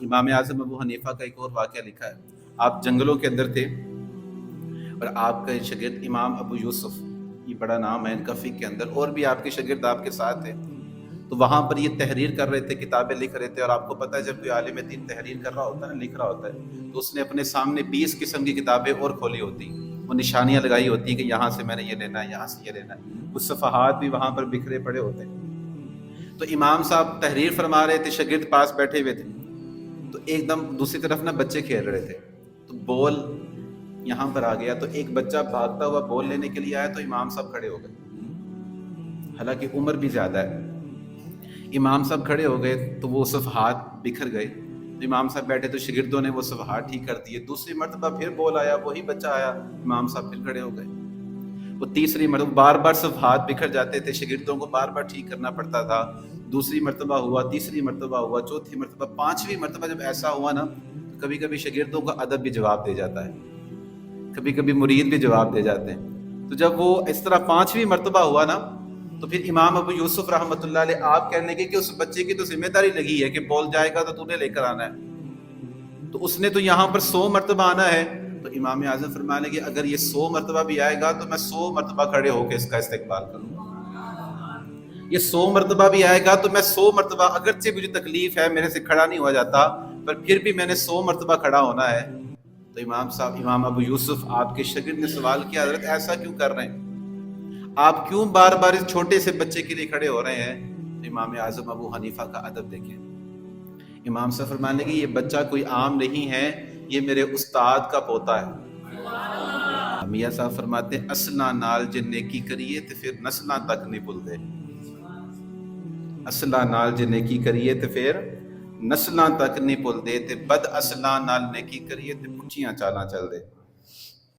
امام اعظم ابو حنیفہ کا ایک اور واقعہ لکھا ہے. آپ جنگلوں کے اندر تھے اور آپ کا شاگرد امام ابو یوسف، یہ بڑا نام ہے ان کا فقہ کے اندر، اور بھی آپ کے شاگرد آپ کے ساتھ تھے. تو وہاں پر یہ تحریر کر رہے تھے، کتابیں لکھ رہے تھے. اور آپ کو پتہ ہے جب کوئی عالم دین تحریر کر رہا ہوتا ہے نا، لکھ رہا ہوتا ہے، تو اس نے اپنے سامنے 20 قسم کی کتابیں اور کھولی ہوتی، وہ نشانیاں لگائی ہوتی کہ یہاں سے میں نے یہ لینا ہے، یہاں سے یہ لینا ہے. کچھ صفحات بھی وہاں پر بکھرے پڑے ہوتے ہیں. تو امام صاحب تحریر فرما رہے تھے، شاگرد پاس بیٹھے ہوئے تھے. تو ایک دم دوسری طرف نا بچے کھیل رہے تھے، تو بال یہاں پر آ گیا. تو ایک بچہ بھاگتا ہوا بال لینے کے لیے آیا، تو امام صاحب کھڑے ہو گئے، حالانکہ عمر بھی زیادہ ہے. امام صاحب کھڑے ہو گئے تو وہ صفحات بکھر گئے. تو امام صاحب بیٹھے تو شاگردوں نے وہ صفحات ٹھیک کر دیے. دوسری مرتبہ پھر بال آیا، وہی بچہ آیا، امام صاحب پھر کھڑے ہو گئے. وہ تیسری مرتبہ بار بار صفحات بکھر جاتے تھے، شاگردوں کو بار بار ٹھیک کرنا پڑتا تھا. دوسری مرتبہ ہوا، تیسری مرتبہ ہوا، چوتھی مرتبہ، پانچویں مرتبہ جب ایسا ہوا نا، تو کبھی کبھی شاگردوں کا ادب بھی جواب دے جاتا ہے، کبھی کبھی مرید بھی جواب دے جاتے ہیں. تو جب وہ اس طرح پانچویں مرتبہ ہوا نا، تو پھر امام ابو یوسف رحمۃ اللہ علیہ آپ کہنے لگے کہ اس بچے کی تو ذمہ داری لگی ہے کہ بول جائے گا تو نے لے کر آنا ہے، تو اس نے تو یہاں پر 100 مرتبہ آنا ہے. تو امام اعظم فرمانے لگے اگر یہ 100 مرتبہ بھی آئے گا تو میں 100 مرتبہ کھڑے ہو کے اس کا استقبال کروں گا. یہ 100 مرتبہ بھی آئے گا تو میں 100 مرتبہ، اگرچہ مجھے تکلیف ہے، میرے سے کھڑا نہیں ہوا جاتا، پر پھر بھی میں نے 100 مرتبہ کھڑا ہونا ہے. تو امام ابو یوسف آپ کے شاگرد نے سوال کیا، حضرت ایسا کیوں کر رہے ہیں، آپ کیوں بار بار اس چھوٹے سے بچے کے لیے کھڑے ہو رہے ہیں؟ تو امام اعظم ابو حنیفہ کا ادب دیکھیں. امام صاحب فرمانے کہ یہ بچہ کوئی عام نہیں ہے، یہ میرے استاد کا پوتا ہے. میاں صاحب فرماتے ہیں اصلاں نال جے نیکی کریے تے پھر نسلاں تک نہیں بھلدے. اصلاں نال جے نیکی کریے تے پھر نسلاں تک نہیں بھلدے، تے بد اصلاں نال نیکی کریے تے پٹھیاں چالاں چل دے.